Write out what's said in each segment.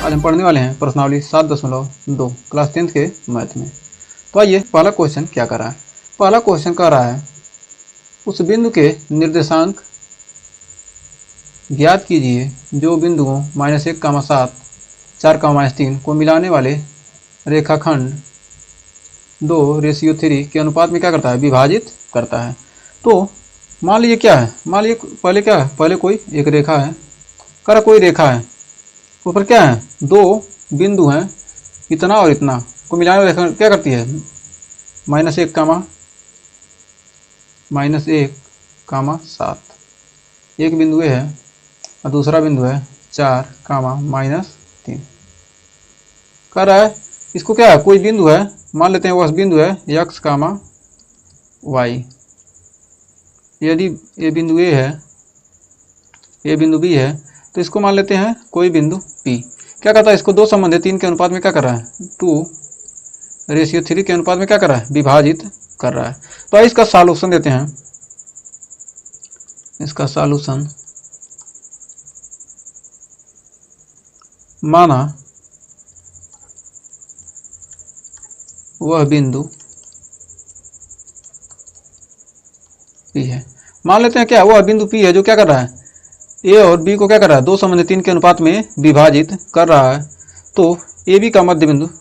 आज हम पढ़ने वाले हैं प्रश्नावली 7.2 क्लास 10th के मैथ में। तो आइए पहला क्वेश्चन क्या कर रहा है। पहला क्वेश्चन कह रहा है उस बिंदु के निर्देशांक ज्ञात कीजिए जो बिंदुओं -1, 7, 4, -3 को मिलाने वाले रेखाखंड 2:3 के अनुपात में क्या करता है, विभाजित करता है। तो मान लीजिए क्या है, मान लीजिए पहले क्या है, पहले कोई एक रेखा है, कर कोई रेखा है, ऊपर क्या है, दो बिंदु हैं, इतना और इतना को मिलाने वाली रेखा क्या करती है, -1, 7। एक बिंदु ए है और दूसरा बिंदु है 4, -3। कर रहा है इसको क्या है, कोई बिंदु है, मान लेते हैं वह बिंदु है x, y। यदि ये बिंदु ए है, ये बिंदु बी है, तो इसको मान लेते हैं कोई बिंदु P। क्या करता है, इसको दो संबंध है 3 के अनुपात में क्या कर रहा है, 2:3 के अनुपात में क्या कर रहा है, विभाजित कर रहा है। तो इसका सॉल्यूशन देते हैं। इसका सॉल्यूशन, माना वह बिंदु P है। मान लेते हैं क्या, वह बिंदु P है जो क्या कर रहा है, ए और बी को क्या कर रहा है, दो संबंध 3 के अनुपात में विभाजित कर रहा है। तो ए बी का मध्य बिंदु, तो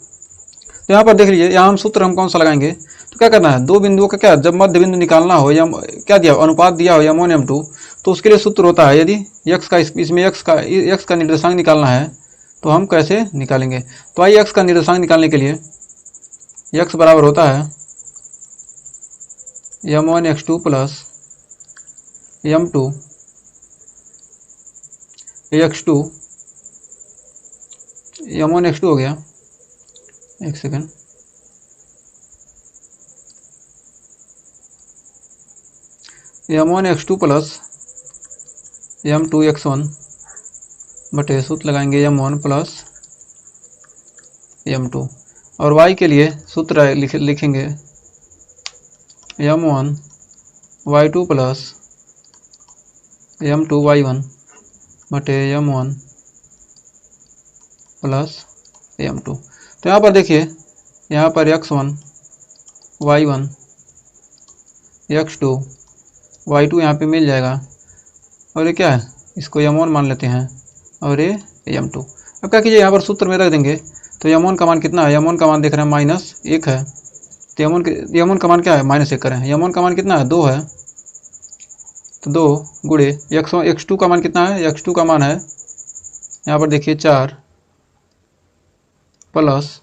यहाँ पर देख लीजिए, यहाँ हम सूत्र हम कौन सा लगाएंगे, तो क्या करना है, दो बिंदुओं का क्या, जब मध्य बिंदु निकालना हो या क्या दिया, अनुपात दिया हो या M1/M2, तो उसके लिए सूत्र होता है, यदि x का इसमें x का निर्देशांक निकालना है तो हम कैसे निकालेंगे। तो आइए x का निर्देशांक निकालने के लिए x बराबर होता है M1x2 + M2x2। M1x2 हो गया, एक सेकंड, M1x2 + M2x1 बटे सूत्र लगाएंगे M1 + M2। और y के लिए सूत्र लिखेंगे M1 y2 + M2 y1 बटे M1 + M2। तो यहाँ पर देखिए, यहाँ पर x1 y1 x2 y2 यहाँ पे मिल जाएगा, और ये क्या है, इसको M1 मान लेते हैं और ये M2। अब क्या कीजिए, यहाँ पर सूत्र में रख देंगे। तो M1 का मान कितना है, M1 का मान देख रहे हैं -1 है, तो M1 का मान क्या है, -1 करें, M1 का मान कितना है, 2 है, तो 2 गुणे x2 का मान कितना है, x2 का मान है यहाँ पर देखिए 4 प्लस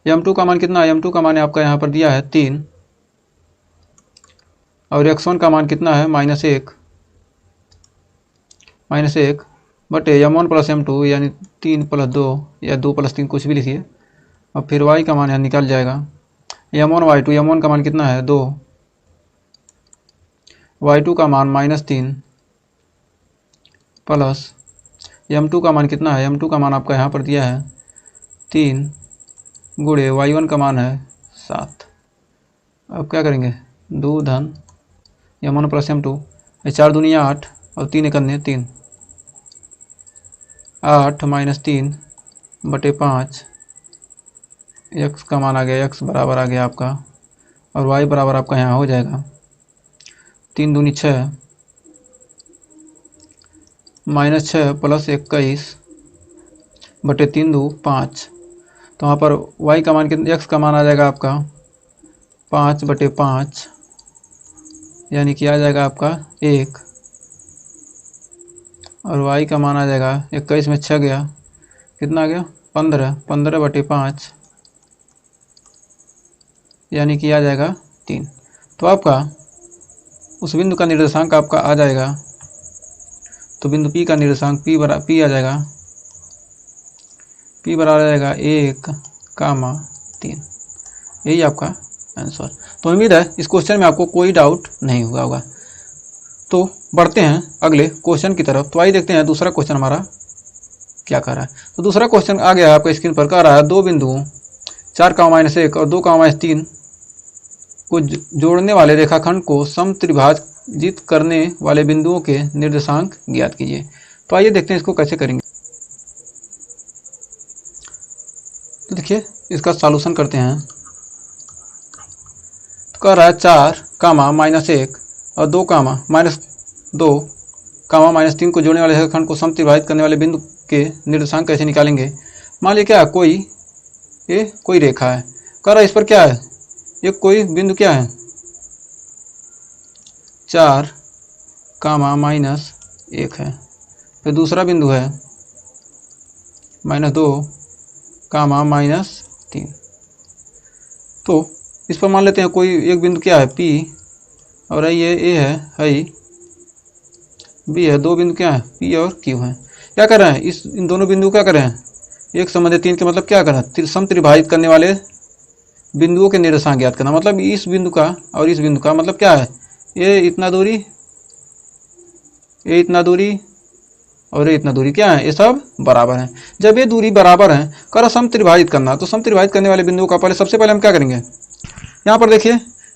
M2 का मान कितना है, M2 का मान आपका यहाँ पर दिया है 3, और x1 का मान कितना है, -1 बटे M1 + M2 यानी 3 + 2 या 2 + 3 कुछ भी लिखिए, और फिर y का मान यहाँ निकल जाएगा M1 y2। M1 का मान कितना है, 2, y2 का मान -3 प्लस M2 का मान कितना है, M2 का मान आपका यहाँ पर दिया है 3 गुणे y1 का मान है 7। अब क्या करेंगे, 2 धन M1 + M2, 4 दूनी 8 और 3 एकन्ने 3, 8 - 3 बटे 5। x का मान आ गया, x बराबर आ गया आपका, और y बराबर आपका यहाँ हो जाएगा 3 दूनी 6 -6 + 21 बटे 3 2 5। तो वहाँ पर y का मान कितना, x का मान आ जाएगा आपका 5 बटे 5, यानी कि आ जाएगा आपका 1, और y का मान आ जाएगा 21 में 6 गया, कितना आ गया, 15 बटे 5, यानी कि आ जाएगा 3। तो आपका उस बिंदु का निर्देशांक आपका आ जाएगा, तो बिंदु P का निर्देशांक P आ जाएगा, P बराबर आ जाएगा 1,3। यही आपका आंसर। तो उम्मीद है इस क्वेश्चन में आपको कोई डाउट नहीं हुआ होगा। तो बढ़ते हैं अगले क्वेश्चन की तरफ। तो आइए देखते हैं दूसरा क्वेश्चन हमारा क्या कर रहा है। तो दूसरा क्वेश्चन आ गया है आपका स्क्रीन पर, कह रहा है दो बिंदुओं 4, और 2, 3 को जोड़ने वाले रेखाखंड को समत्रिभाजित करने वाले बिंदुओं के निर्देशांक ज्ञात कीजिए। तो आइए देखते हैं इसको कैसे करेंगे। देखिए इसका सॉल्यूशन करते हैं। तो कह रहा है 4 कामा -1 और 2 कामा -2 कामा -3 को जोड़ने वाले रेखाखंड को समत्रिभाजित करने वाले बिंदु के निर्देशांक कैसे निकालेंगे। मान लीजिए क्या कोई रेखा है, कह रहा है इस पर क्या है, ये कोई बिंदु क्या है 4 कामा -1 है, फिर दूसरा बिंदु है -2 कामा -3। तो इस पर मान लेते हैं कोई एक बिंदु क्या है P और ये A है B है, दो बिंदु क्या है P और Q है। क्या कर रहे हैं इन दोनों बिंदु क्या कर रहे हैं, एक संबंधी 3 के मतलब क्या कर रहे हैं समत्रिभाजित करने वाले बिंदुओं के निर्देशांक ज्ञात करना। मतलब इस बिंदु का और इस बिंदु का मतलब क्या है, ये इतना दूरी और ये इतना दूरी क्या है, ये सब बराबर है। जब ये दूरी बराबर है कर समत्रिभाजित करना, तो समत्रिभाजित करने वाले बिंदुओं का सबसे पहले हम क्या करेंगे, यहाँ पर देखिए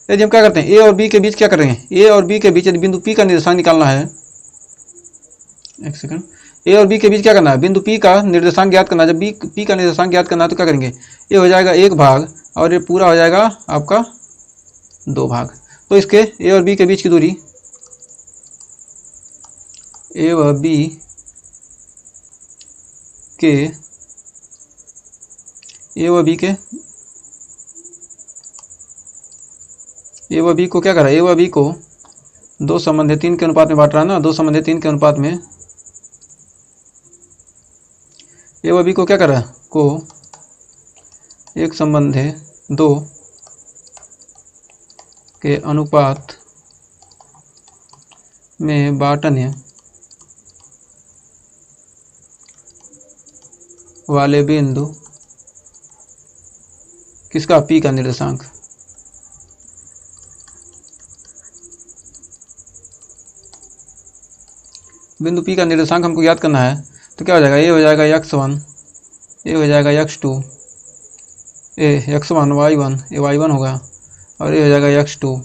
यदि हम क्या करते हैं ए और बी के बीच क्या करेंगे, ए और बी के बीच यदि बिंदु पी का निर्देशांक निकालना है, एक सेकंड, ए और बी के बीच क्या करना है बिंदु पी का निर्देशांक ज्ञात करना। जब पी का निर्देशांक ज्ञात करना है तो क्या करेंगे, ये हो जाएगा 1 भाग और ये पूरा हो जाएगा आपका 2 भाग। तो इसके ए और बी के बीच की दूरी ए व बी के ए व बी को क्या करा, ए व बी को 2 संबंधी 3 के अनुपात में बांट रहा है ना, 2 संबंधी 3 के अनुपात में ए व बी को क्या करा को 1 संबंधी 2 के अनुपात में बांटने वाले बिंदु किसका P का निर्देशांक। बिंदु P का निर्देशांक हमको याद करना है, तो क्या हो जाएगा, ये हो जाएगा x1, ये हो जाएगा x2, ये x1 y1, ये y1 होगा, और ये हो जाएगा x2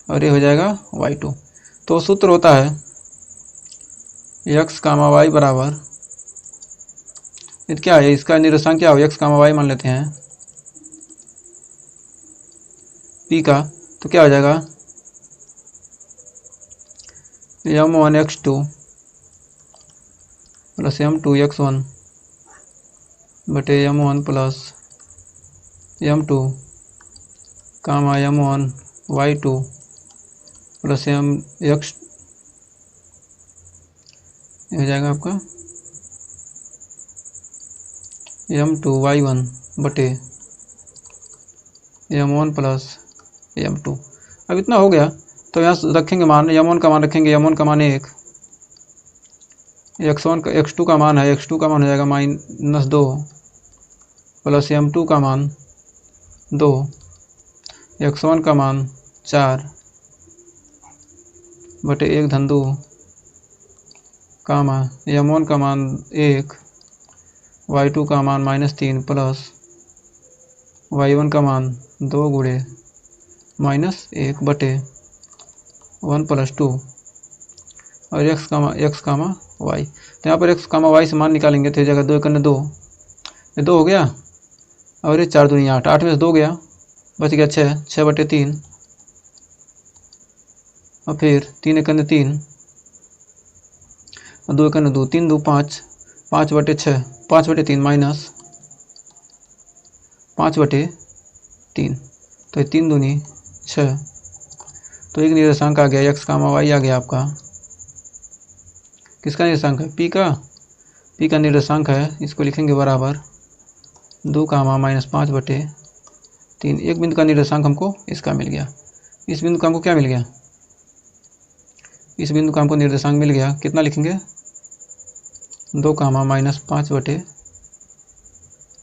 और ये हो जाएगा y2। तो सूत्र होता है x, y बराबर, ये क्या है, इसका निर्देशांक क्या हो, x, y मान लेते हैं P का, तो क्या हो जाएगा m1 x2 plus m2 x1 बटे m1 प्लस m2 कामा m1 y2 प्लस x हो जाएगा आपका m2 y1 बटे m1 प्लस m2। अब इतना हो गया, तो यहाँ रखेंगे मान, m1 का मान रखेंगे, m1 का मान 1, x2 का मान है, x2 का मान हो जाएगा -2 प्लस m2 का मान 2, x1 का मान 4 बटे 1 धन 2 कामा m1 का मान 1, y2 का मान -3 प्लस y1 का मान 2 गुणे -1 बटे 1 प्लस 2 और x कामा y। तो यहाँ पर x कामा y से मान निकालेंगे तो जगह 2 करने 2, ये 2 हो गया और ये 4 दूनी 8, 8 में से 2 गया, बच गया 6 बटे 3 और फिर 3 करने 3 और 2 करने 2, 3 2 5, 5 बटे 6, 5 बटे 3 माइनस 5 बटे 3, तो 3 दूनी 6। तो एक निर्देशांक आ गया x, y आ गया आपका, किसका निर्देशांक है P का निर्देशांक है, इसको लिखेंगे बराबर 2 -5 बटे 3। एक बिंदु का निर्देशांक हमको इसका मिल गया, इस बिंदु का हमको क्या मिल गया, इस बिंदु का हमको निर्देशांक मिल गया, कितना लिखेंगे 2 -5 बटे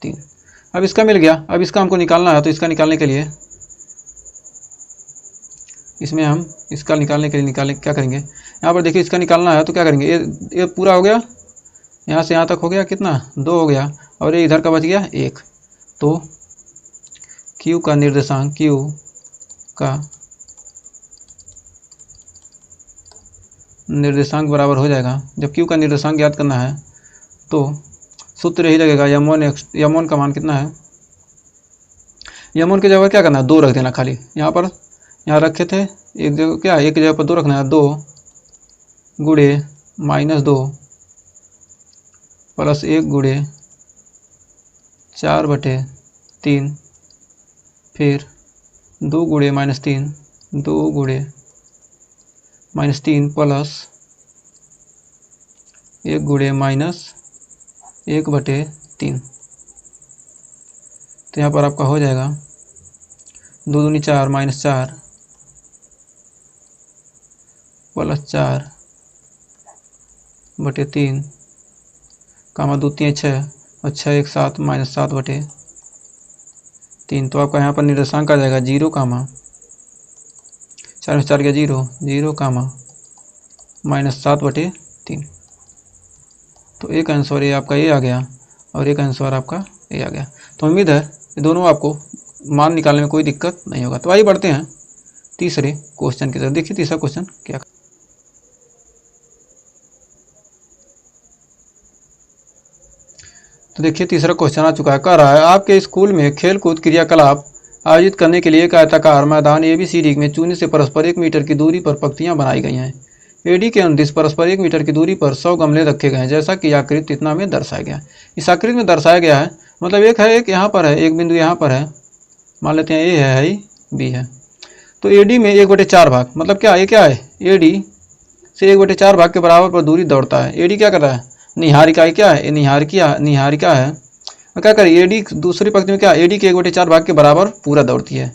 3। अब इसका मिल गया, अब इसका हमको निकालना है, तो इसका निकालने के लिए क्या करेंगे, यहाँ पर देखिए इसका निकालना है तो क्या करेंगे, ये पूरा हो गया, यहाँ से यहाँ तक हो गया कितना 2 हो गया और ये इधर का बच गया 1। तो Q का निर्देशांक बराबर हो जाएगा, जब Q का निर्देशांक ज्ञात करना है तो सूत्र यही लगेगा, m1 का मान कितना है m1 की जगह क्या करना है 2 रख देना खाली। यहाँ रखे थे एक जगह, क्या एक जगह पर 2 रखना है, 2 गुणे -2 प्लस 1 गुणे 4/3, फिर 2 गुणे -3, 2 गुणे -3 प्लस 1 गुणे -1/3। तो यहाँ पर आपका हो जाएगा 2 दूनी 4 -4 प्लस 4/3 कामा 2 3 6 और 6 1 7 -7/3। तो आपका यहाँ पर निर्देशांक आ जाएगा 0, 4 में 4 गया 0, 0, -7/3। तो एक आंसर ये आपका ये आ गया और एक आंसर आपका ये आ गया। तो उम्मीद है ये दोनों आपको मान निकालने में कोई दिक्कत नहीं होगा। तो आइए बढ़ते हैं तीसरे क्वेश्चन की तरफ। देखिए तीसरा क्वेश्चन क्या। तो देखिए तीसरा क्वेश्चन आ चुका है। कह रहा है आपके स्कूल में खेल कूद क्रियाकलाप आयोजित करने के लिए एक आयताकार मैदान ABCD में चूने से परस्पर 1 मीटर की दूरी पर पंक्तियां बनाई गई हैं। AD के अनुदिश परस्पर 1 मीटर की दूरी पर 100 गमले रखे गए हैं, जैसा कि आकृति इतना में दर्शाया गया है। इस आकृति में दर्शाया गया है मतलब एक है, एक यहाँ पर है, एक बिंदु यहाँ पर है, मान लेते हैं A है, B है। तो AD में 1/4 भाग, मतलब क्या ये क्या है, AD से 1/4 भाग के बराबर पर दूरी दौड़ता है। AD क्या कर रहा है, निहारिका क्या है, निहारिका है। और क्या करें AD दूसरी पंक्ति में क्या AD के 1/4 भाग के बराबर पूरा दौड़ती है।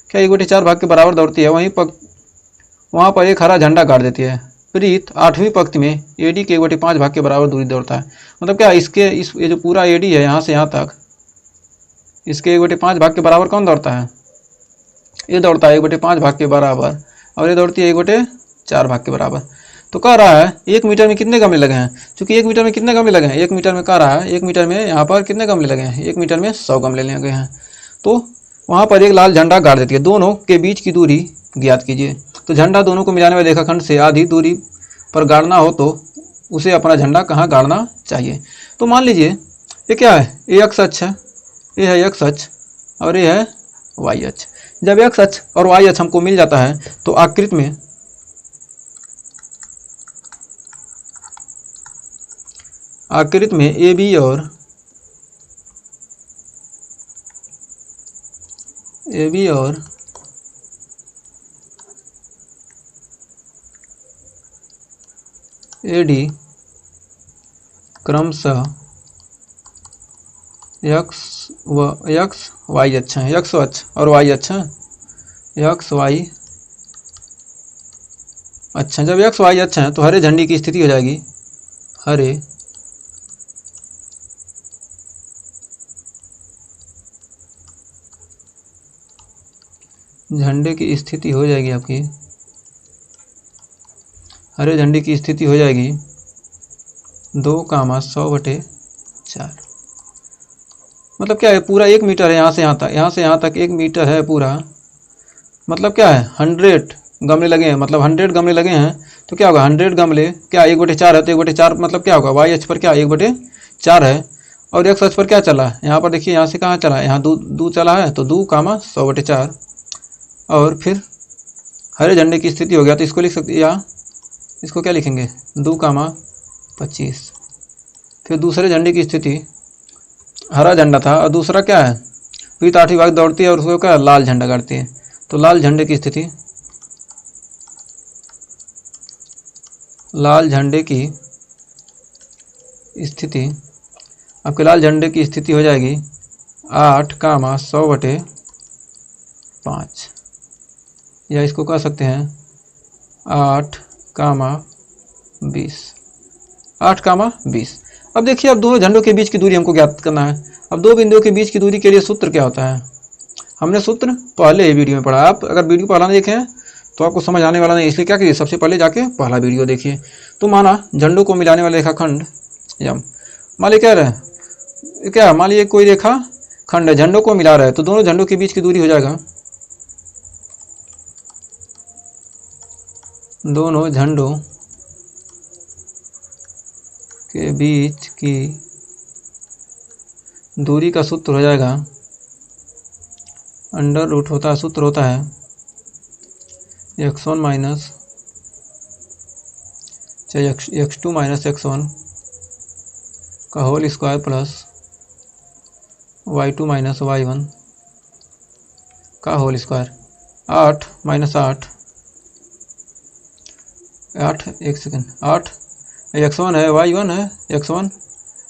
क्या 1/4 भाग के बराबर दौड़ती है, वहाँ पर एक हरा झंडा गाड़ देती है। प्रीत 8वीं पंक्ति में AD के 1/5 भाग के बराबर दूरी दौड़ता है। मतलब क्या ये जो पूरा AD है यहाँ से यहाँ तक, इसके 1/5 भाग के बराबर कौन दौड़ता है, ये दौड़ता है 1/5 भाग के बराबर, और ये दौड़ती है 1/4 भाग के बराबर। तो कह रहा है 1 मीटर में कितने गमले लगे हैं। चूंकि 1 मीटर में कितने गमले लगे हैं, 1 मीटर में कह रहा है 1 मीटर में यहाँ पर कितने गमले लगे हैं, 1 मीटर में 100 गमले लगे हैं। तो वहाँ पर एक लाल झंडा गाड़ देती है। दोनों के बीच की दूरी ज्ञात कीजिए। तो झंडा दोनों को मिलाने वाले रेखाखंड से आधी दूरी पर गाड़ना हो तो उसे अपना झंडा कहाँ गाड़ना चाहिए। तो मान लीजिए ये क्या है, ये एक्स अक्ष है, ये है एक्स अक्ष और ये है वाई अक्ष। जब एक्स अक्ष और वाई अक्ष हमको मिल जाता है तो आकृति में AB और AD क्रमशः एक्स वाई अक्ष है, एक्स अक्ष और वाई अक्ष है, एक्स वाई अच्छा। जब एक्स वाई अक्ष है तो हरे झंडे की स्थिति हो जाएगी, हरे झंडे की स्थिति हो जाएगी आपकी, हरे झंडे की स्थिति हो जाएगी 2,100/4। मतलब क्या है, पूरा 1 मीटर है यहाँ से यहाँ तक 1 मीटर है पूरा। मतलब क्या है 100 गमले लगे हैं, मतलब 100 गमले लगे हैं। तो क्या होगा 100 गमले क्या 1/4 है, तो 1/4 मतलब क्या होगा वाई अक्ष पर क्या 1/4 है, और एक्स अक्ष पर क्या चला है, यहाँ पर देखिए यहाँ से कहाँ चला है, यहाँ 2 चला है, तो 2,100/4। और फिर हरे झंडे की स्थिति हो गया तो इसको लिख सकते, या इसको क्या लिखेंगे 2,25। फिर दूसरे झंडे की स्थिति, हरा झंडा था और दूसरा क्या है प्रीत 8वीं भाग दौड़ती है और उसको क्या लाल झंडा गाड़ती है। तो लाल झंडे की स्थिति, आपके लाल झंडे की स्थिति हो जाएगी 8,100/5, या इसको कह सकते हैं 8,20। अब देखिए अब दोनों झंडों के बीच की दूरी हमको ज्ञात करना है। अब दो बिंदुओं के बीच की दूरी के लिए सूत्र क्या होता है, हमने सूत्र पहले वीडियो में पढ़ा। आप अगर वीडियो पहला नहीं देखे हैं तो आपको समझ आने वाला नहीं, इसलिए क्या करिए सबसे पहले जाके पहला वीडियो देखिए। तो माना झंडों को मिलाने वाले रेखाखंड, या मान लीजिए क्या रहे क्या मान लीजिए कोई रेखा खंड है, झंडों को मिला रहा है, तो दोनों झंडों के बीच की दूरी हो जाएगा, दोनों झंडों के बीच की दूरी का सूत्र हो जाएगा अंडर रूट होता है, सूत्र होता है x1 minus x2 minus x1 का whole square plus y2 minus y1 का होल स्क्वायर। 8 माइनस 8 एक सेकेंड 8 x1 है, y1 है, x1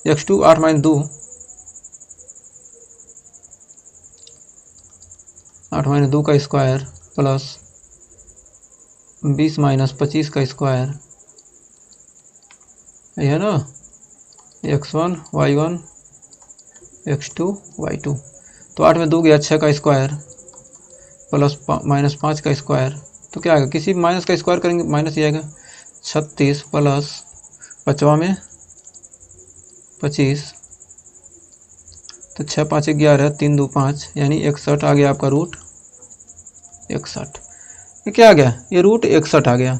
x2 8 माइनस 2 8 माइनस 2 का स्क्वायर प्लस 20 माइनस 25 का स्क्वायर, ये है ना x1 y1 x2 y2। तो 8 में 2 गया 6 का स्क्वायर प्लस माइनस 5 का स्क्वायर, तो क्या आएगा, किसी माइनस का स्क्वायर करेंगे माइनस ही आएगा। 36 प्लस 5वां में 25, तो 6 5 11 3 2 5 यानी 61 आ गया आपका रूट 61। ये क्या आ गया, ये रूट 61 आ गया।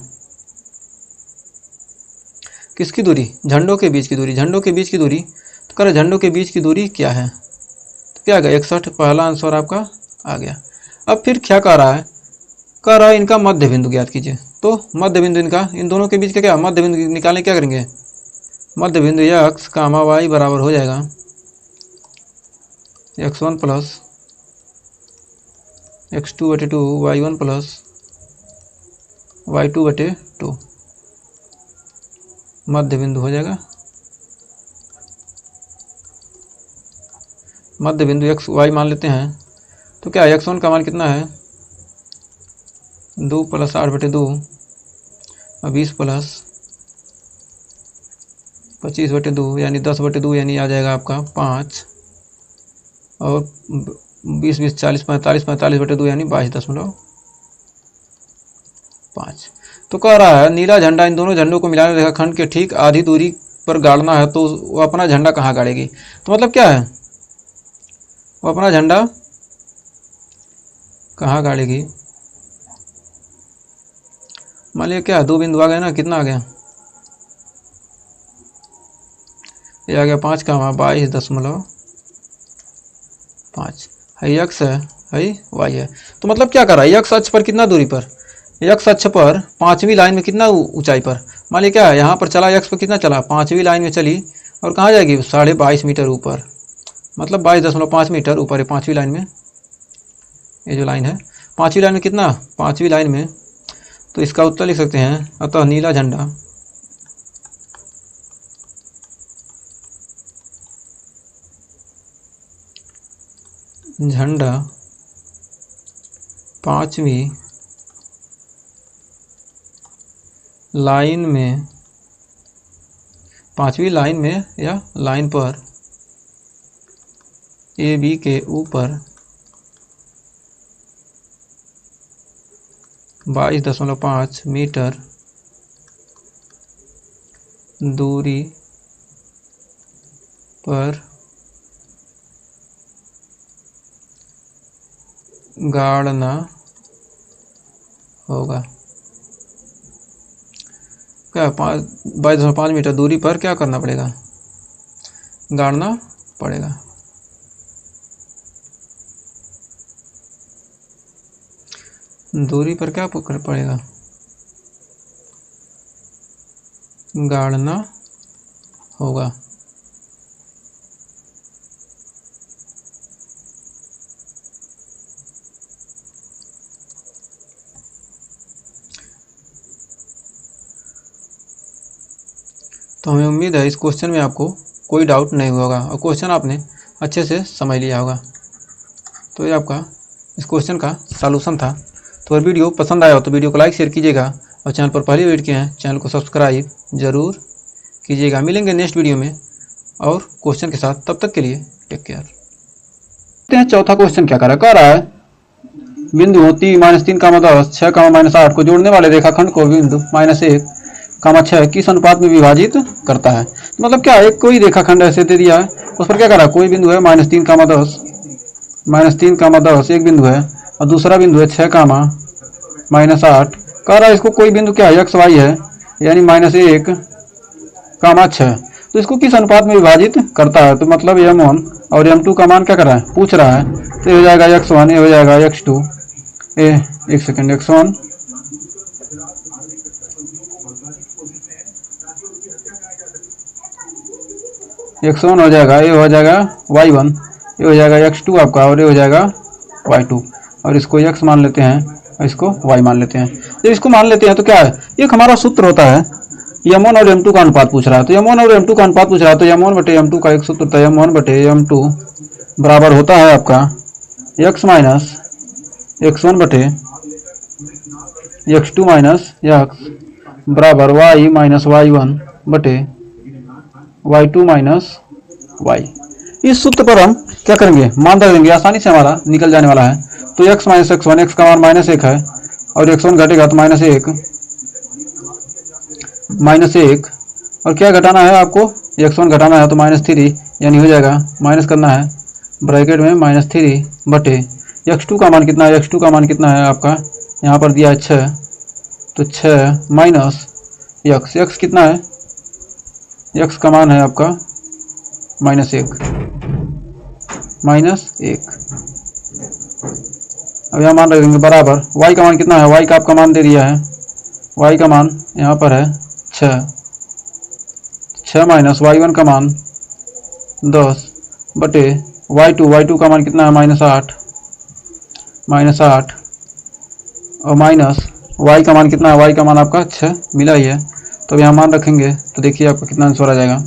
किसकी दूरी, झंडों के बीच की दूरी, झंडों के बीच की दूरी। तो कह रहे झंडों के बीच की दूरी क्या है, तो क्या आ गया 61, पहला आंसर आपका आ गया। अब फिर क्या कह रहा है, कह रहा है इनका मध्य बिंदु ज्ञात कीजिए। तो मध्य बिंदु इनका, इन दोनों के बीच का क्या मध्य बिंदु निकालने क्या करेंगे, मध्य बिंदु x, y बराबर हो जाएगा x1 plus x2/2 y1 plus y2/2 मध्य बिंदु हो जाएगा। मध्य बिंदु x y मान लेते हैं, तो क्या x1 का मान कितना है 2 प्लस 8/2 और 20 प्लस 25/2 यानी 10/2 यानी आ जाएगा आपका 5 और 20 20 40 45 45/2 यानी 22.5। तो कह रहा है नीला झंडा इन दोनों झंडों को मिलाने रेखाखंड के ठीक आधी दूरी पर गाड़ना है, तो वो अपना झंडा कहाँ गाड़ेगी। तो मतलब क्या है, वो अपना झंडा कहाँ गाड़ेगी। मान लिया क्या 2 बिंदु आ गए ना, कितना आ गया, ये आ गया 5 का 22.5 है x है y है। तो मतलब क्या कर रहा है, x अक्ष पर कितना दूरी पर, x अक्ष पर 5वीं लाइन में कितना ऊंचाई पर, मान लिया क्या है यहाँ पर चला, x पर कितना चला 5वीं लाइन में चली और कहाँ जाएगी 22.5 मीटर ऊपर, मतलब 22.5 मीटर ऊपर है 5वीं लाइन में। ये जो लाइन है 5वीं लाइन में कितना, 5वीं लाइन में, तो इसका उत्तर लिख सकते हैं अतः नीला झंडा झंडा 5वीं लाइन में, 5वीं लाइन में या लाइन पर ए बी के ऊपर 22.5 मीटर दूरी पर गाड़ना होगा। क्या 22.5 मीटर दूरी पर क्या करना पड़ेगा, गाड़ना पड़ेगा। दूरी पर क्या पड़ेगा, गाड़ना होगा। तो हमें उम्मीद है इस क्वेश्चन में आपको कोई डाउट नहीं होगा और क्वेश्चन आपने अच्छे से समझ लिया होगा। तो ये आपका इस क्वेश्चन का सॉल्यूशन था। तो अगर वीडियो पसंद आया हो तो वीडियो को लाइक शेयर कीजिएगा और चैनल पर पहली विजिट किए हैं चैनल को सब्सक्राइब जरूर कीजिएगा। मिलेंगे नेक्स्ट वीडियो में और क्वेश्चन के साथ, तब तक के लिए टेक केयर। चौथा क्वेश्चन क्या कह रहा है बिंदु 3 -3 10 6 -8 को जोड़ने वाले रेखाखंड को बिंदु -1 6 किस अनुपात में विभाजित करता है। मतलब क्या एक कोई रेखाखंड ऐसे दे दिया है, उस पर क्या कर रहा है, कोई बिंदु है -3 10 -3 10 एक बिंदु है और दूसरा बिंदु है 6 -8 कह रहा है इसको कोई बिंदु क्या है x y है यानी -1 6, तो इसको किस अनुपात में विभाजित करता है। तो मतलब m1 और m2 का मान क्या कर रहा है, पूछ रहा है तो ये हो जाएगा x1, ये हो जाएगा x2, एक सेकेंड, x1 x1 हो जाएगा, ये हो जाएगा y1, ये हो जाएगा x2 आपका, और ये हो जाएगा y2, और इसको x मान लेते हैं और इसको y मान लेते हैं। जब इसको मान लेते हैं तो क्या है, एक हमारा सूत्र होता है m1 और m2 का अनुपात पूछ रहा है, तो m1 और m2 का अनुपात पूछ रहा है, तो m1 बटे m2 का एक सूत्र होता है, m1 बटे m2 बराबर होता है आपका x माइनस x1 बटे x2 माइनस x बराबर y माइनस y1 बटे y2 माइनस y। इस सूत्र पर हम क्या करेंगे, मान रख देंगे, आसानी से हमारा निकल जाने वाला है। तो x माइनस x1, x का मान माइनस 1 है और x1 घटेगा तो माइनस 1, और क्या घटाना है आपको, x1 घटाना है तो -3, यानी हो जाएगा, माइनस करना है ब्रैकेट में -3 बटे x2 का मान कितना है, x2 का मान कितना है आपका यहाँ पर दिया है 6, तो 6 माइनस x कितना है, x का मान है आपका -1, अब यहाँ मान रखेंगे बराबर y का मान कितना है, y का आपका मान दे दिया है, y का मान यहाँ पर है 6 माइनस y1 का मान 10 बटे y2 का मान कितना है -8, और माइनस y का मान कितना है, y का मान आपका 6 मिला ही है। तो यहाँ मान रखेंगे तो देखिए आपका कितना आंसर आ जाएगा,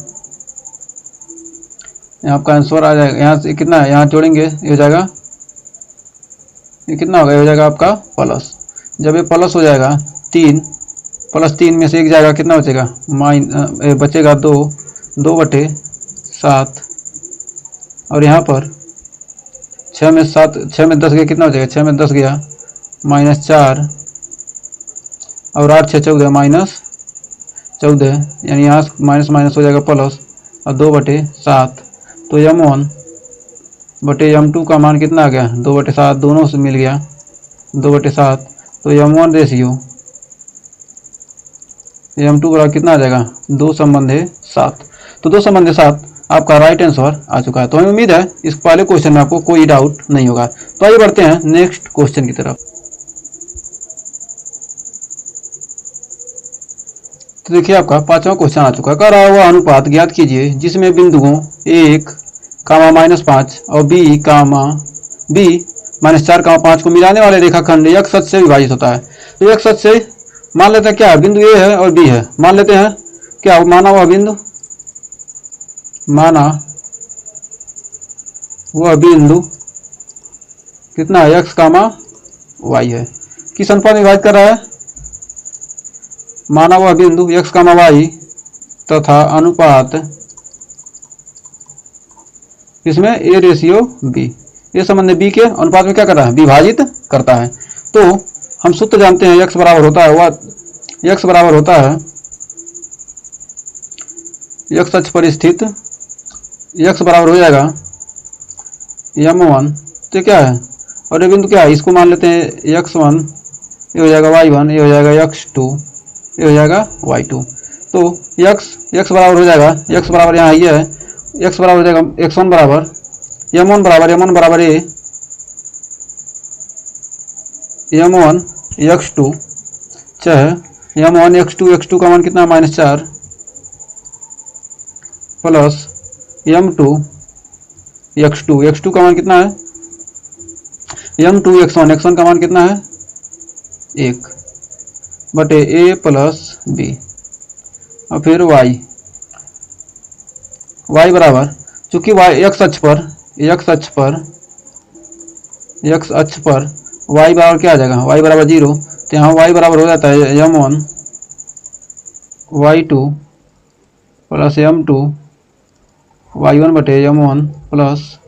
यहाँ आपका आंसर आ जाएगा, यहाँ से कितना है, यहाँ जोड़ेंगे ये हो जाएगा, ये कितना होगा, ये हो जाएगा आपका प्लस, जब ये प्लस हो जाएगा 3 प्लस 3 में से 1 जाएगा, कितना बचेगा, बचेगा 2 बटे 7, और यहाँ पर 6 में 10 गया, कितना बचेगा, 6 में 10 गया -4, और 8 6 14 -14, यानी यहाँ माइनस माइनस हो जाएगा प्लस, और 2 बटे 7, तो m1 बटे m2 का मान कितना आ गया, 2 बटे 7, दोनों से मिल गया 2 बटे 7, तो m1 रेशियो m2 बराबर कितना आ जाएगा, 2 संबंधे 7, तो 2 संबंधे 7 आपका राइट आंसर आ चुका है। तो हमें उम्मीद है इस पहले क्वेश्चन में आपको कोई डाउट नहीं होगा। तो आइए बढ़ते हैं नेक्स्ट क्वेश्चन की तरफ। तो देखिए आपका 5वां क्वेश्चन आ चुका है, कह रहा हुआ अनुपात ज्ञात कीजिए जिसमें बिंदुओं 1, -5 और b, -4, 5 को मिलाने वाले रेखाखंड x अक्ष से विभाजित होता है। तो x अक्ष से मान लेते हैं क्या है, बिंदु a है और b है, मान लेते हैं क्या माना वह बिंदु कितना है, x, y है, किस अनुपात में विभाजित कर रहा है, माना वह बिंदु x, y तथा अनुपात इसमें a रेशियो b, ये संबंध b के अनुपात में क्या कर रहा है, विभाजित करता है। तो हम सूत्र जानते हैं, x बराबर होता है x अक्ष पर स्थित, x बराबर हो जाएगा m1, तो क्या है, और ये बिंदु क्या है, इसको मान लेते हैं x1, ये हो जाएगा y1, ये हो जाएगा x2, ये हो जाएगा y2। तो x बराबर हो जाएगा, x बराबर यहाँ ये है, x बराबर हो जाएगा x1 बराबर m1 बराबर a m1 x2, चाहे m1 x2 का मान कितना है, -4 प्लस m2 x2 का मान कितना है, m2 x1 का मान कितना है 1 बटे a प्लस b, और फिर y बराबर, चूंकि x अक्ष पर y बराबर क्या आ जाएगा, y बराबर 0, तो यहाँ y बराबर हो जाता है m1 y2 plus m2 y1 बटे m1 प्लस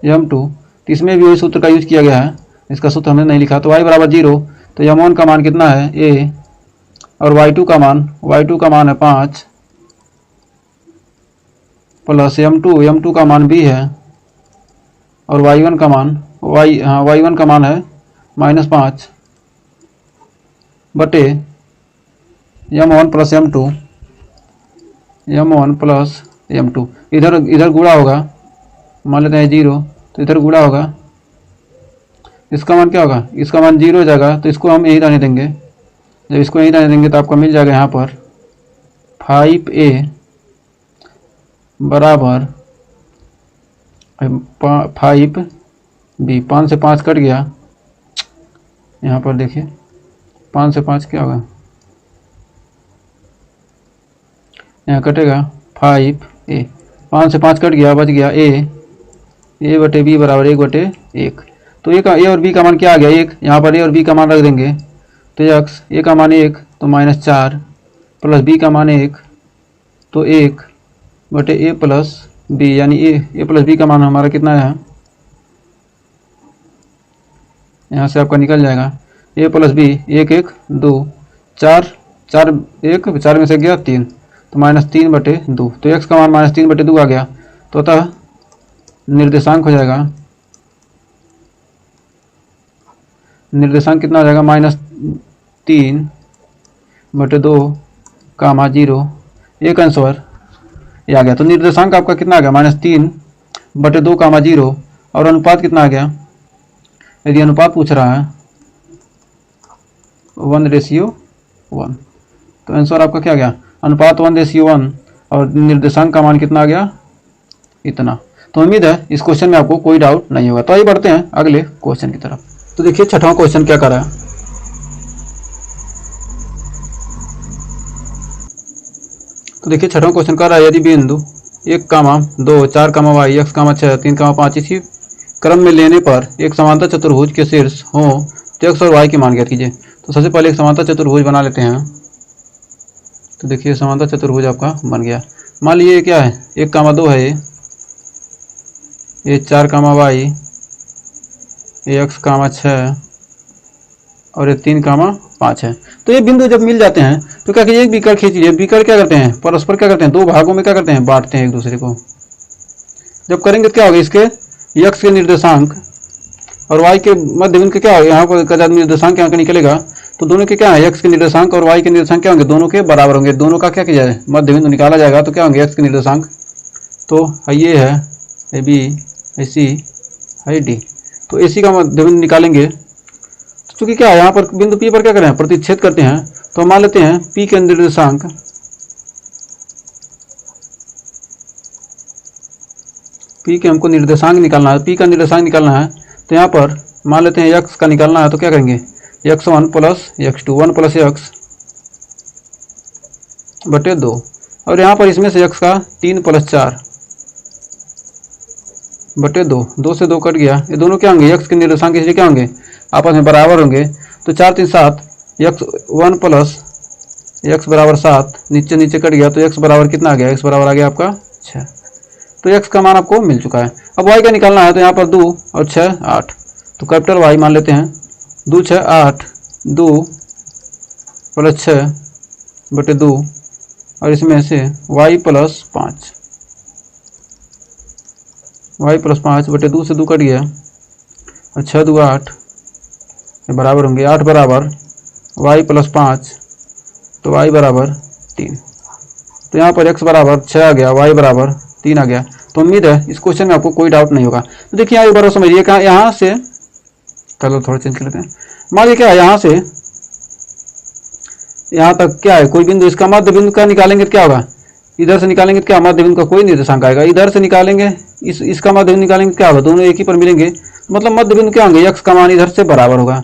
m2। तो इसमें भी वही सूत्र का यूज किया गया है, इसका सूत्र हमने नहीं लिखा। तो y बराबर 0, तो m1 का मान कितना है a, और y2 का मान है 5 प्लस m2 का मान b है, और y1 का मान है -5 बटे m1 प्लस m2, इधर गुणा होगा, मान लेते हैं 0, तो तो इधर गुणा होगा, इसका मान क्या होगा, इसका मान 0 हो जाएगा, तो इसको हम यहीं रहने देंगे। जब इसको यहीं रहने देंगे तो आपको मिल जाएगा यहाँ पर 5a बराबर 5b। 5 से 5 कट गया, यहाँ पर देखिए 5 से 5 क्या होगा, यहाँ कटेगा 5a। 5 से 5 कट गया, बच गया a बटे b बराबर 1/1। तो a और b का मान क्या आ गया, 1। यहाँ पर a और b का मान रख देंगे, तो x a का मान 1 तो -4 प्लस b का मान 1 तो 1/a प्लस b, यानी a प्लस b का मान हमारा कितना है, यहाँ से आपका निकल जाएगा a प्लस b, 1 1 2 4 4 1 4 में से गया 3 तो -3/2। तो x का मान -3/2 आ गया। तो अतः निर्देशांक हो जाएगा, निर्देशांक कितना आ जाएगा, -3/2 कामा 0। एक आंसर ये आ गया। तो निर्देशांक आपका कितना आ गया, -3/2 कामा 0। और अनुपात कितना आ गया, यदि अनुपात पूछ रहा है 1:1। तो आंसर आपका क्या गया, अनुपात 1:1 और निर्देशांक का मान कितना आ गया, इतना। तो उम्मीद है इस क्वेश्चन में आपको कोई डाउट नहीं होगा। तो आइए बढ़ते हैं अगले क्वेश्चन की तरफ। तो देखिए छठवां क्वेश्चन क्या कर रहा है। तो देखिए छठवां क्वेश्चन कर रहा है, यदि बिंदु 1, 2, 4, y, x, 6, 3, 5 इसी क्रम में लेने पर एक समांतर चतुर्भुज के शीर्ष हो तो x और y की मान ज्ञात कीजिए। तो सबसे पहले एक समांतर चतुर्भुज बना लेते हैं। तो देखिए समांतर चतुर्भुज आपका बन गया। मान लीजिए ये क्या है, 1, 2 है, ये 4, y, ये x, 6 और ये 3, 5 है। तो ये बिंदु जब मिल जाते हैं तो क्या कीजिए, एक बीकर खींचिए। बीकर क्या करते हैं, परस्पर क्या करते हैं, दो भागों में क्या करते हैं, बांटते हैं एक दूसरे को। जब करेंगे तो क्या होगा, इसके x के निर्देशांक और y के मध्य बिंदु के क्या होगा, यहाँ पर जब निर्देशांक यहाँ का निकलेगा तो दोनों के क्या है, x के निर्देशांक और y के निर्देशांक क्या होंगे, दोनों के बराबर होंगे। दोनों का क्या किया जाए, मध्य बिंदु निकाला जाएगा। तो क्या होंगे, x के निर्देशांक तो ये है ए बी, ए सी, है डी। तो ए सी का मध्य बिंदु निकालेंगे। चूंकि क्या है, यहाँ पर बिंदु P पर क्या करें, प्रतिच्छेद करते हैं। तो मान लेते हैं P के निर्देशांक P के हमको निर्देशांक निकालना है, P का निर्देशांक निकालना है। तो यहाँ पर मान लेते हैं x का निकालना है। तो क्या करेंगे, x1 plus x2, 1 plus x बटे 2। और यहाँ पर इसमें से x का 3 प्लस 4 बटे 2, 2 से 2 कट गया। ये दोनों क्या होंगे, x के निर्देशांक इसलिए क्या होंगे, आपस में बराबर होंगे। तो 4 3 7, x1 प्लस x बराबर 7, नीचे नीचे कट गया। तो x बराबर कितना आ गया, x बराबर आ गया आपका 6। तो x का मान आपको मिल चुका है। अब y का निकालना है। तो यहाँ पर 2 और 6 8, तो कैपिटल Y मान लेते हैं। 2 6 8, 2 प्लस 6 बटे 2 और इसमें से y प्लस 5, y प्लस 5 बटे 2 से 2 कट गया और 6 2 8 बराबर होंगे। 8 बराबर y प्लस 5, तो y बराबर 3। तो यहाँ पर x बराबर 6 आ गया, y बराबर 3 आ गया। तो उम्मीद है इस क्वेश्चन में आपको कोई डाउट नहीं होगा। तो देखिए यहाँ एक बार समझिए, कहाँ यहाँ से चलो थोड़ा चेंज कर लेते हैं। मान लीजिए क्या है, यहाँ से यहाँ तक क्या है, कोई बिंदु, इसका मध्य बिंदु का निकालेंगे तो क्या होगा, इधर से निकालेंगे तो क्या, मध्य बिंदु का कोई निर्देशांक आएगा। इधर से निकालेंगे, इसका मध्य बिंदु निकालेंगे क्या होगा, दोनों एक ही पर मिलेंगे। मतलब मध्य बिंदु क्या होंगे, x का मान इधर से बराबर होगा।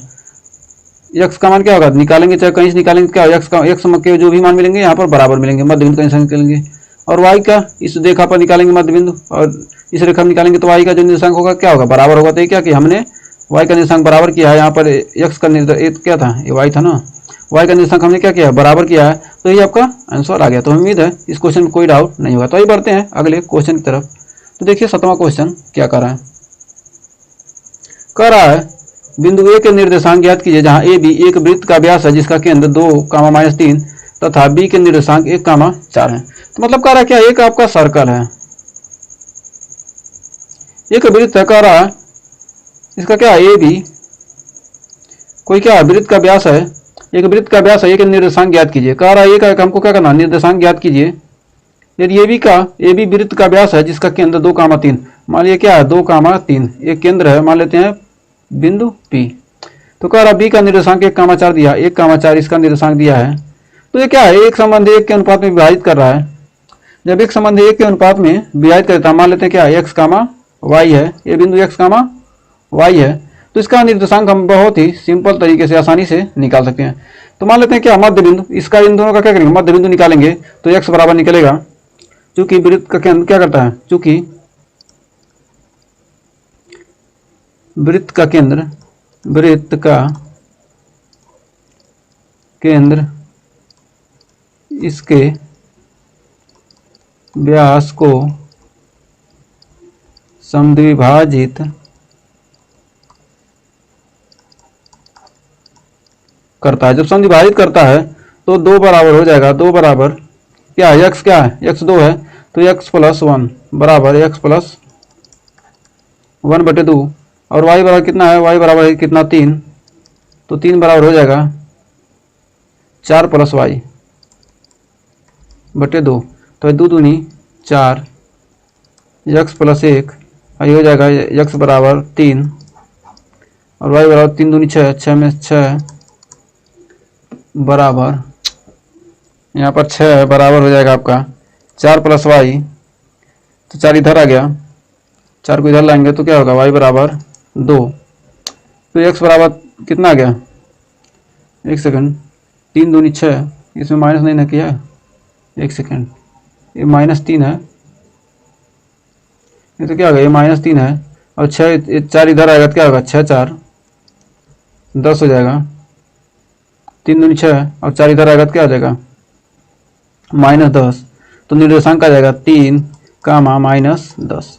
x का मान क्या होगा, निकालेंगे चाहे कहीं से निकालेंगे क्या होगा, x के जो भी मान मिलेंगे यहाँ पर बराबर मिलेंगे, मध्य बिंदु कहीं से निकालेंगे। और y का इस रेखा पर निकालेंगे मध्य बिंदु, और इस रेखा में निकालेंगे तो y का जो निर्देशांक होगा क्या होगा, बराबर होगा। तो ये क्या कि हमने y का निर्देशांक बराबर किया है। यहाँ पर x का निर्देशांक क्या था, ये y था ना, y का निर्देशांक हमने क्या किया है, बराबर किया है। तो ये आपका आंसर आ गया। तो उम्मीद है इस क्वेश्चन में कोई डाउट नहीं होगा। तो आइए बढ़ते हैं अगले क्वेश्चन की तरफ। तो देखिए 7वां क्वेश्चन क्या कर रहा है, कह रहा है बिंदु A के निर्देशांक ज्ञात कीजिए जहां AB एक वृत्त का व्यास है जिसका केंद्र 2, -3 तथा B के निर्देशांक 1, 4 है। तो मतलब कह रहा है क्या, एक आपका सर्कल है, एक वृत्त है, कह रहा है इसका क्या है AB, कोई क्या वृत्त का व्यास है, एक वृत्त का व्यास है, एक निर्देशांक ज्ञात कीजिए। कह रहा है एक हमको क्या करना, निर्देशांक ज्ञात कीजिए यदि ए बी वृत्त का व्यास है जिसका केंद्र 2,3, मान लिया क्या है 2,3, एक केंद्र है, मान लेते हैं बिंदु P। तो कह रहा बी का निर्देशांक 1,4 दिया, 1,4 इसका निर्देशांक दिया है। तो ये क्या है, एक संबंध एक के अनुपात में विभाजित कर रहा है। जब एक संबंध एक के अनुपात में विभाजित करता है, मान लेते हैं क्या x, y है, ये बिंदु x, y है, तो इसका निर्देशांक हम बहुत ही सिंपल तरीके से आसानी से निकाल सकते हैं। तो मान लेते हैं क्या मध्य बिंदु, इसका इन दोनों का क्या करेंगे, मध्य बिंदु निकालेंगे तो x बराबर निकलेगा, चूंकि वृत्त का केंद्र क्या करता है, चूंकि वृत्त का केंद्र इसके व्यास को समद्विभाजित करता है। जब समद्विभाजित करता है तो 2 बराबर हो जाएगा, 2 बराबर क्या है, x क्या है, x 2 है, तो x + 1 बराबर x + 1/2, और y बराबर कितना है, y बराबर है कितना 3, तो 3 बराबर हो जाएगा 4 + y/2, तो 2 दूनी 4, x + 1, ये हो जाएगा x बराबर 3 और y बराबर 3 दूनी 6, 6 में 6 बराबर, यहाँ पर 6 बराबर हो जाएगा आपका 4 + y, तो 4 इधर आ गया, 4 को इधर लाएंगे तो क्या होगा, y बराबर 2, तो x बराबर कितना आ गया, एक सेकंड, 3 दूनी 6, इसमें माइनस नहीं ना किया, एक सेकंड, ये -3 है, ये तो क्या होगा, ये -3 है, और 6 4 इधर आएगा तो क्या होगा, 6 4 10 हो जाएगा, 3 दूनी 6 और 4 इधर आएगा तो क्या हो जाएगा, -10, तो निर्देशांक आ जाएगा 3, -10।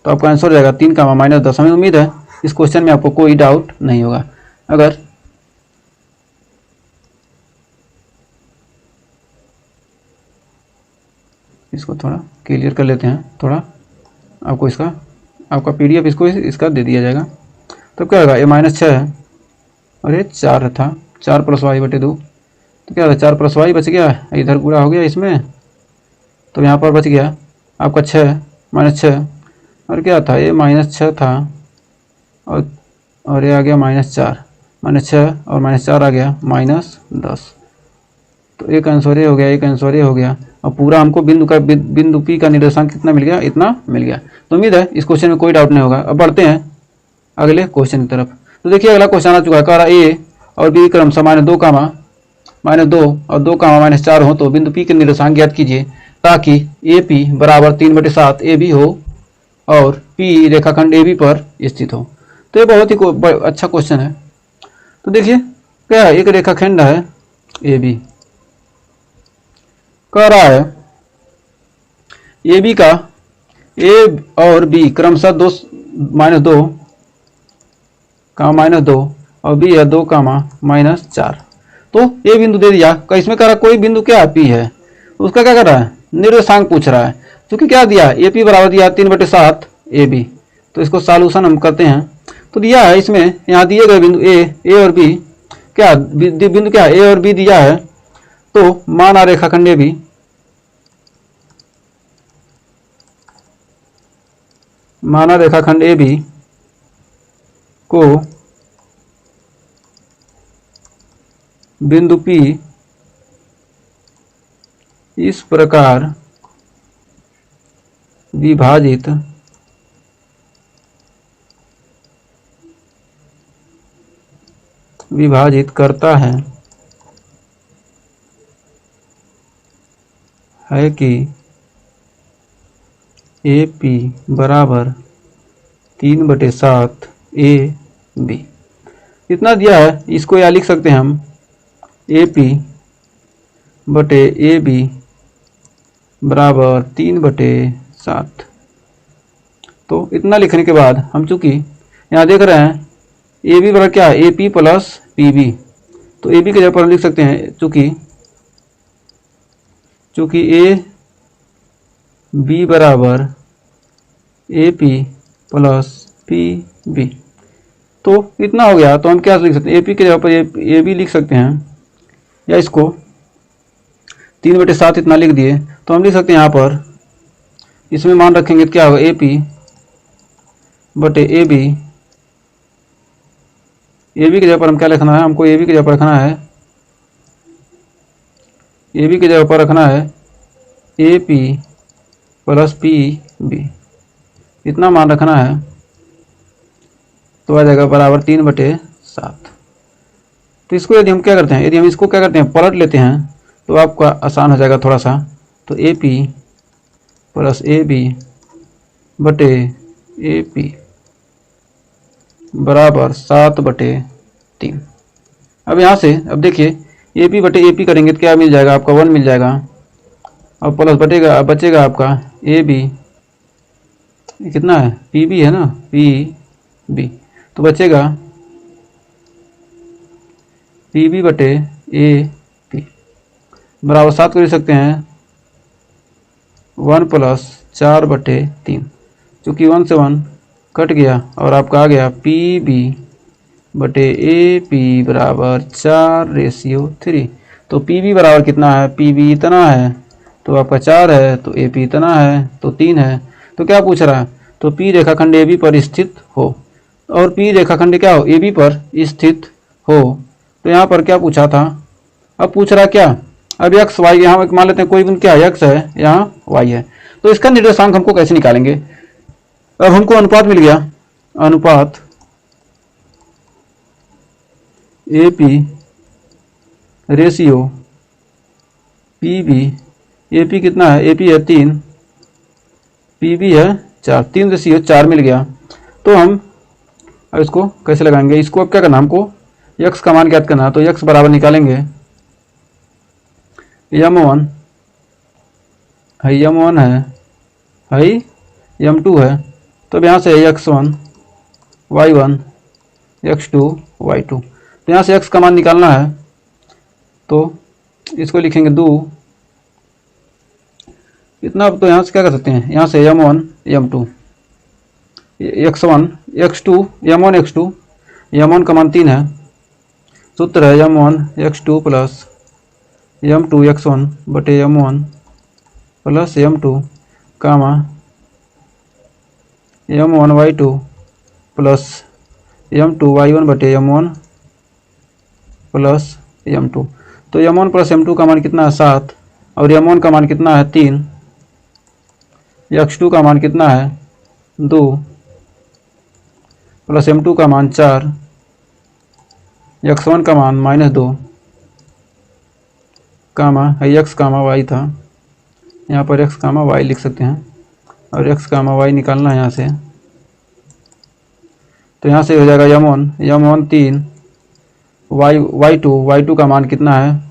तो आपका आंसर हो जाएगा 3, -10। हमें उम्मीद है इस क्वेश्चन में आपको कोई डाउट नहीं होगा। अगर इसको थोड़ा क्लियर कर लेते हैं, थोड़ा आपको इसका आपका PDF इसको इसका दे दिया जाएगा, तो क्या होगा, ये -6 है और ये 4 था, 4 + y/2, तो क्या होगा 4 + y बच गया, इधर पूरा हो गया इसमें, तो यहाँ पर बच गया आपका 6 -6, और क्या था, ये -6 था और ये आ गया -4, -6 और -4 आ गया -10, तो एक आंसर ये हो गया, एक आंसर ये हो गया, और पूरा हमको बिंदु P का निर्देशांक कितना मिल गया, इतना मिल गया। तो उम्मीद है इस क्वेश्चन में कोई डाउट नहीं होगा। अब बढ़ते हैं अगले क्वेश्चन की तरफ। तो देखिए अगला क्वेश्चन आ चुका है, कह रहा A और B क्रमशः -2, -2 और 2, -4 हो तो बिंदु P के निर्देशांक ज्ञात कीजिए ताकि AP बराबर 3/7 AB हो और P रेखाखंड AB पर स्थित हो। तो ये बहुत ही अच्छा क्वेश्चन है। तो देखिए क्या है, एक रेखाखंड है AB, कह रहा है AB का A और B क्रमशः 2, -2, और B है 2, -4। तो ये बिंदु दे दिया, इसमें कह रहा कोई बिंदु क्या P है, उसका क्या कर रहा है, निर्देशांक पूछ रहा है। क्योंकि क्या दिया, AP बराबर दिया 3/7 AB, तो इसको सॉल्यूशन हम करते हैं। तो दिया है इसमें, यहाँ दिए गए बिंदु A और B, क्या बिंदु क्या A और B दिया है, तो माना रेखाखंड AB को बिंदु P इस प्रकार विभाजित करता है कि AP बराबर 3/7 AB। इतना दिया है, इसको या लिख सकते हैं हम AP/AB बराबर 3/7। तो इतना लिखने के बाद हम चूंकि यहाँ देख रहे हैं AB बराबर क्या है, AP + PB, तो AB के जगह पर हम लिख सकते हैं चूंकि AB बराबर AP + PB, तो इतना हो गया। तो हम क्या लिख सकते हैं, AP के जगह पर AB लिख सकते हैं, या इसको 3/7 इतना लिख दिए, तो हम लिख सकते हैं यहाँ पर इसमें मान रखेंगे क्या होगा, AP बटे AB। AB की जगह पर हम क्या लिखना है, हमको AB की जगह पर रखना है, AB की जगह पर रखना है AP प्लस PB, इतना मान रखना है, तो आ जाएगा बराबर 3/7। तो इसको यदि हम क्या करते हैं, यदि हम इसको क्या करते हैं पलट लेते हैं तो आपका आसान हो जाएगा थोड़ा सा। तो AP प्लस AB बटे AP बराबर 7/3। अब यहाँ से अब देखिए AP बटे AP करेंगे तो क्या मिल जाएगा आपका 1 मिल जाएगा, और प्लस बचेगा आपका AB, कितना है PB है ना, PB, तो बचेगा PB बटे AP बराबर 7 को लिख सकते हैं 1 प्लस 4/3, चूँकि 1 से 1 कट गया और आपका आ गया PB बटे AP बराबर 4/3। तो PB बराबर कितना है, PB इतना है तो आपका 4 है, तो AP इतना है तो 3 है। तो क्या पूछ रहा है, तो P रेखाखंड AB पर स्थित हो, और P रेखाखंड क्या हो, AB पर स्थित हो। तो यहाँ पर क्या पूछा था, अब पूछ रहा क्या, अब x y, यहाँ मान लेते हैं कोई भी क्या x है, यहाँ y है, तो इसका निर्देशांक हमको कैसे निकालेंगे। अब हमको अनुपात मिल गया, अनुपात AP रेशियो PB, AP कितना है, AP है 3, PB है 4, 3/4 मिल गया। तो हम अब इसको कैसे लगाएंगे, इसको अब क्या करना, हमको x का मान ज्ञात करना है, तो x बराबर निकालेंगे m1 है m2 है, तो अब यहाँ से x1 y1 x2 y2, तो यहाँ से x का मान निकालना है, तो इसको लिखेंगे 2 इतना। तो यहाँ से क्या कर सकते हैं, यहाँ से m1 m2 x1 x2 m1 x2, m1 का मान 3 है, सूत्र है m1 x2 plus m2 x1 बटे m1 प्लस m2 कामा m1 y2 plus m2 y1 बटे m1 प्लस m2। तो m1 प्लस m2 का मान कितना है 7, और m1 का मान कितना है 3, x2 का मान कितना है 2 प्लस m2 का मान 4, x1 का मान -2 कामा x कामा y था, यहाँ पर x कामा y लिख सकते हैं, और x कामा y निकालना है यहाँ से। तो यहाँ से हो जाएगा m1 3 y2 का मान कितना है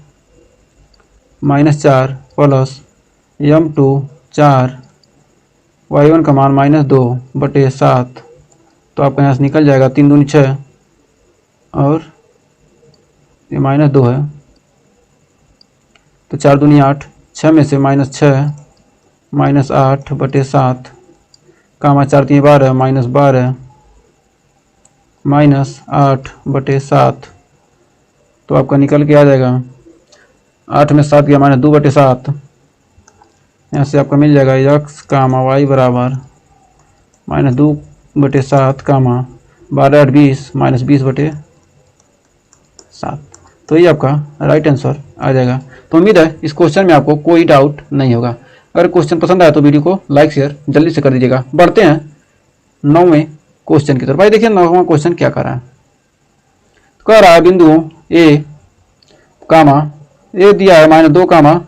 -4 प्लस m2 4 y1 का मान -2/7। तो आपका यहाँ से निकल जाएगा 3 दूनी 6, और ये -2 है, तो 4 दूनी 8, 6 में से -6 -8/7 कामा 4 3 12 -12 -8/7। तो आपका निकल के आ जाएगा 8 में 7 गया -2/7, यहाँ से आपका मिल जाएगा x कामा y बराबर -2/7 कामा 12 8 20 -20/7। तो ये आपका राइट आंसर आ जाएगा। तो उम्मीद है इस क्वेश्चन में आपको कोई डाउट नहीं होगा। अगर क्वेश्चन पसंद आया तो वीडियो को लाइक शेयर जल्दी से कर दीजिएगा। बढ़ते हैं 9वें क्वेश्चन की तरफ। भाई देखिए 9वां क्वेश्चन क्या कर रहा है, कह रहा है बिंदु ए कामा ए दिया है -2 कामा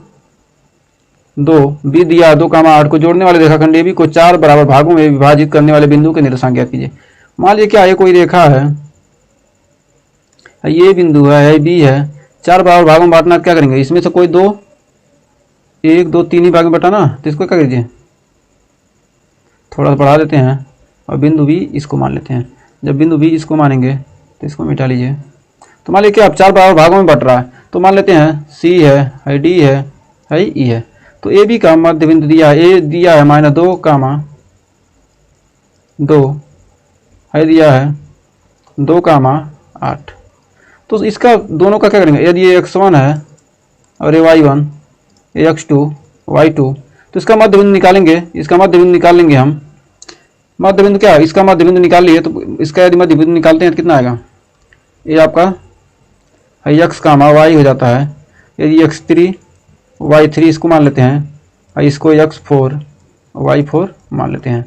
2, बी दिया है 2 कामा 8 को जोड़ने वाले रेखाखंड AB को 4 बराबर भागों में विभाजित करने वाले बिंदु के निर्देशांक ज्ञात कीजिए। मान लीजिए क्या ये कोई रेखा है, ये बिंदु है बी है, 4 बराबर भागों में बांटना, क्या करेंगे इसमें से कोई 2 1 2 3 ही भाग में बटाना, तो इसको क्या कीजिए थोड़ा सा बढ़ा देते हैं, और बिंदु बी इसको मान लेते हैं। जब बिंदु बी इसको मानेंगे तो इसको मिटा लीजिए। तो मान लीजिए कि आप 4 बराबर भागों में बट रहा है, तो मान लेते हैं सी है डी है ई है। तो ए बी का मध्य बिंदु दिया है, ए दिया है -2 कामा 2 है, दिया है 2 कामा 8। तो इसका दोनों का क्या करेंगे, यदि ये x1 है और ये y1, x2 y2। तो इसका मध्य बिंदु निकालेंगे, इसका मध्य बिंदु निकाल लेंगे हम। मध्य बिंदु क्या है, इसका मध्य बिंदु निकाल लिए तो इसका यदि मध्य बिंदु निकालते हैं तो कितना आएगा, ये आपका x कामा y हो जाता है। यदि x3 y3 इसको मान लेते हैं और इसको x4 y4 मान लेते हैं।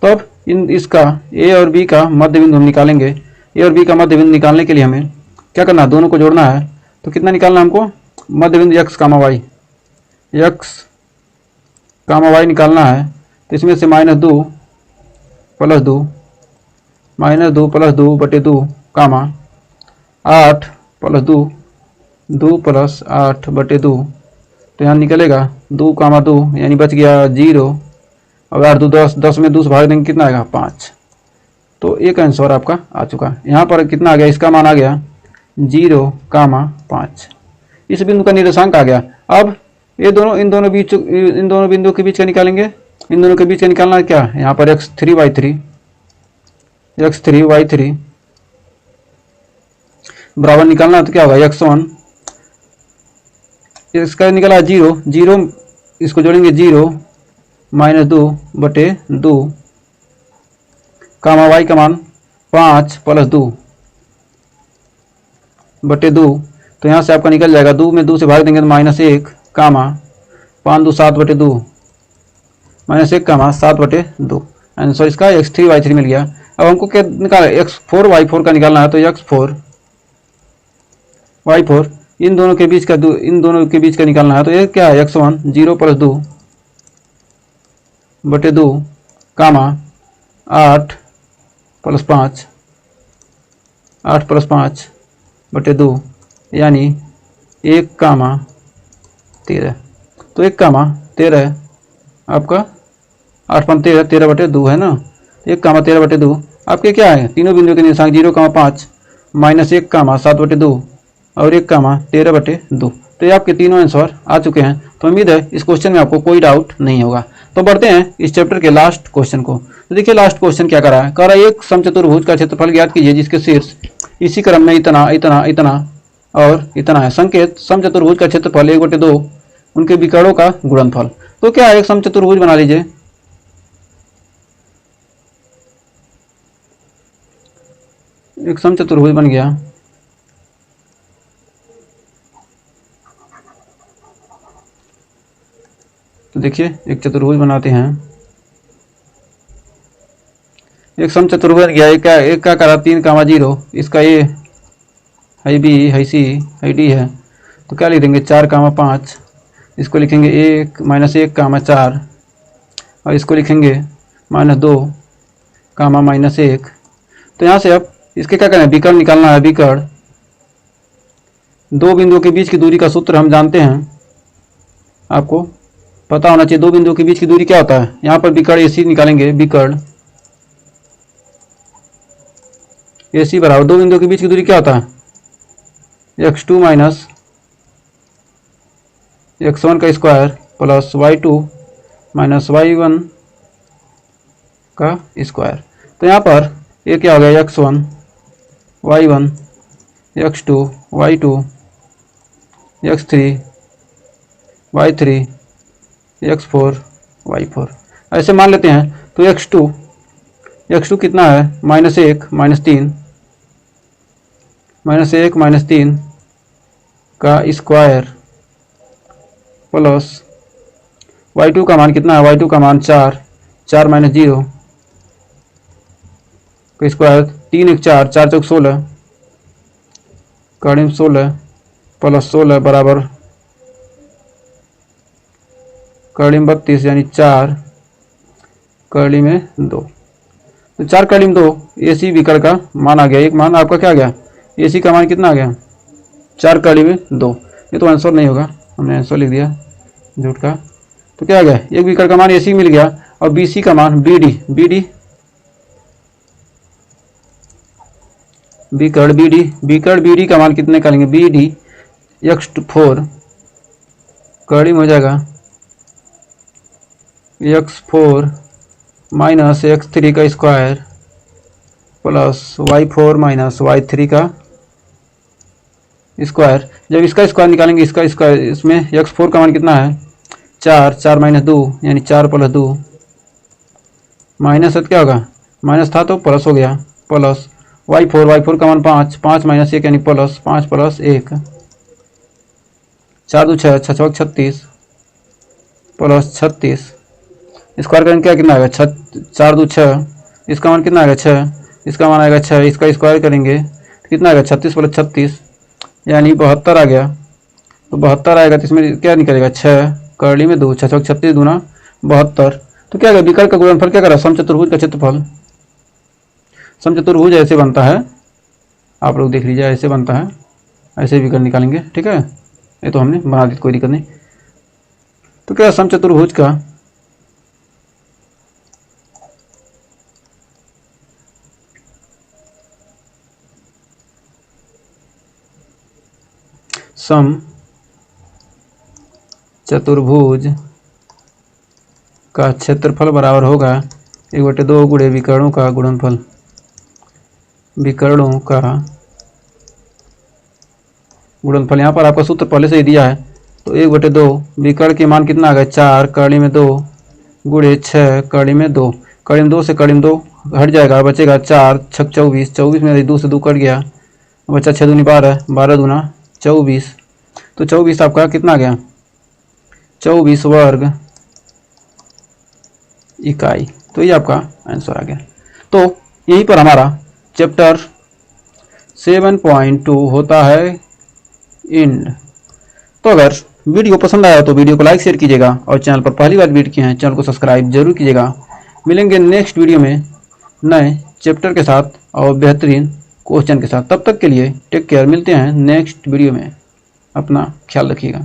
तो अब इसका a और b का मध्य बिंदु हम निकालेंगे। a और b का मध्य बिंदु निकालने के लिए हमें क्या करना है, दोनों को जोड़ना है। तो कितना निकालना है हमको, मध्य बिंदु x कामा y, x कामा y निकालना है। तो इसमें से -2 + 2 -2 + 2 बटे 2 कामा 8 + 2 2 + 8 बटे 2। तो यहाँ निकलेगा 2 कामा 2 यानी बच गया 0 और 8 2 10, 10 में 2 से भाग देंगे कितना आएगा 5। तो एक आंसर आपका आ चुका। यहाँ पर कितना आ गया, इसका मान आ गया 0 कामा 5। इस बिंदु का निर्देशांक आ गया। अब ये दोनों इन दोनों बिंदुओं के बीच का निकालेंगे। इन दोनों के बीच का निकालना है क्या, यहाँ पर x3 y3 बराबर निकालना है। तो क्या होगा, x1 इसका निकला 0 0, इसको जोड़ेंगे 0 -2 बटे 2 कामा y का मान 5 + 2 बटे 2। तो यहाँ से आपका निकल जाएगा, 2 में 2 से भाग देंगे तो -1 कामा 5 2 7 बटे 2 -1 कामा 7 बटे 2। आंसर इसका x3 y3 मिल गया। अब हमको क्या निकाला, x4 y4 का निकालना है। तो x4 y4 इन दोनों के बीच का निकालना है। तो ये क्या है, x1 0 + 2 बटे 2 कामा 8 + 5 बटे 2 यानी 1 कामा 13। तो 1 कामा 13 आपका 8 × 13 13 बटे 2 है ना। 1 कामा 13 बटे 2 आपके क्या है, तीनों बिंदुओं के निर्देशांक 0 कामा 5 -1 कामा 7 बटे 2 और 1 कामा 13 बटे 2। तो ये आपके तीनों आंसर आ चुके हैं। तो उम्मीद है इस क्वेश्चन में आपको कोई डाउट नहीं होगा। तो बढ़ते हैं इस चैप्टर के लास्ट क्वेश्चन को। तो देखिए लास्ट क्वेश्चन क्या कर रहा है, कह रहा है एक समचतुर्भुज का क्षेत्रफल ज्ञात कीजिए जिसके शीर्ष इसी क्रम में इतना इतना इतना और इतना है। संकेत समचतुर्भुज का क्षेत्रफल 1/2 उनके विकर्णों का गुणनफल। तो क्या है, एक समचतुर्भुज बना लीजिए। एक समचतुर्भुज बन गया। तो देखिए एक चतुर्भुज बनाते हैं। एक समचतुर्भुज बन गया। एक का करा 3 कामा 0, इसका a है b है c है d है। तो क्या लिख देंगे 4 कामा 5, इसको लिखेंगे 1 कामा 4 और इसको लिखेंगे -2 कामा -1। तो यहाँ से अब इसके क्या करना है, विकर्ण निकालना है। विकर्ण दो बिंदुओं के बीच की दूरी का सूत्र हम जानते हैं, आपको पता होना चाहिए। दो बिंदुओं के बीच की दूरी क्या होता है, यहाँ पर विकर्ण AC निकालेंगे। विकर्ण AC बराबर दो बिंदुओं के बीच की दूरी क्या होता है, x2 माइनस x1 का square plus y2 minus y1 का स्क्वायर। तो यहाँ पर ये क्या हो गया, x1 y1 x2 y2 x3 y3 x4 y4 ऐसे मान लेते हैं। तो x2 कितना है, -1 -3 का स्क्वायर प्लस y2 का मान कितना है, y2 का मान 4 -0 का स्क्वायर 3 1 4 4 चौक 16 करीब 16 प्लस 16 बराबर करीब 32 यानी 4 कड़ी में 2। तो 4 कड़ी में 2 AC विकर्ण का मान आ गया। एक मान आपका क्या आ गया, AC का मान कितना आ गया 4 कड़ी में 2। ये तो आंसर नहीं होगा, हमने आंसर लिख दिया झूठ का। तो क्या आ गया, एक विकर्ण का मान AC मिल गया और BC का मान BD विकर्ण BD का मान कितने निकालेंगे, BD x4 कड़ी में हो जाएगा x4 माइनस x3 का square plus y4 minus y3 का स्क्वायर, जब इसका स्क्वायर निकालेंगे इसका स्क्वायर, इसमें x4 का मान कितना है 4, 4 माइनस 2 यानी 4 प्लस 2, माइनस है तो क्या होगा, माइनस था तो प्लस हो गया, प्लस y4 का मान 5, 5 माइनस 1 यानी प्लस, 5 प्लस 1, 4 2 6, 6 36 प्लस 36, स्क्वायर करेंगे क्या कितना आएगा 4 2 6, इसका मान कितना आएगा 6, इसका मान आएगा 6, इसका स्क्वायर करेंगे तो कितना आएगा 36 प्लस 36 यानी 72 आ गया। तो 72 आएगा तो इसमें क्या निकलेगा 6 करली में 2, 6 36 दूना 72। तो क्या विकल्प का गुणनफल क्या करा, समचतुर्भुज का क्षेत्रफल। समचतुर्भुज ऐसे बनता है, आप लोग देख लीजिए ऐसे बनता है, ऐसे विकल्प निकालेंगे, ठीक है। ये तो हमने बना दी, कोई दिक्कत नहीं। तो क्या समचतुर्भुज का समचतुर्भुज का क्षेत्रफल बराबर होगा 1/2 गुणे विकर्णों का गुणनफल। विकर्णों का गुणनफल, यहाँ पर आपका सूत्र पहले से ही दिया है। तो 1/2 विकर्ण के मान कितना आ गया 4 कड़ी में 2 गुणे 6 कड़ी में 2, कड़ी में 2 से कड़ी में 2 हट जाएगा, बचेगा 4 6 24, 24 में 2 से 2 कट गया, बचा 6 दूनी 12, 12 दूना 24। तो 24 आपका कितना आ गया 24 वर्ग इकाई। तो ये आपका आंसर आ गया। तो यहीं पर हमारा चैप्टर 7.2 होता है इंड। तो अगर वीडियो पसंद आया तो वीडियो को लाइक शेयर कीजिएगा और चैनल पर पहली बार विजिट किए हैं चैनल को सब्सक्राइब जरूर कीजिएगा। मिलेंगे नेक्स्ट वीडियो में नए चैप्टर के साथ और बेहतरीन क्वेश्चन के साथ। तब तक के लिए टेक केयर, मिलते हैं नेक्स्ट वीडियो में, अपना ख्याल रखिएगा।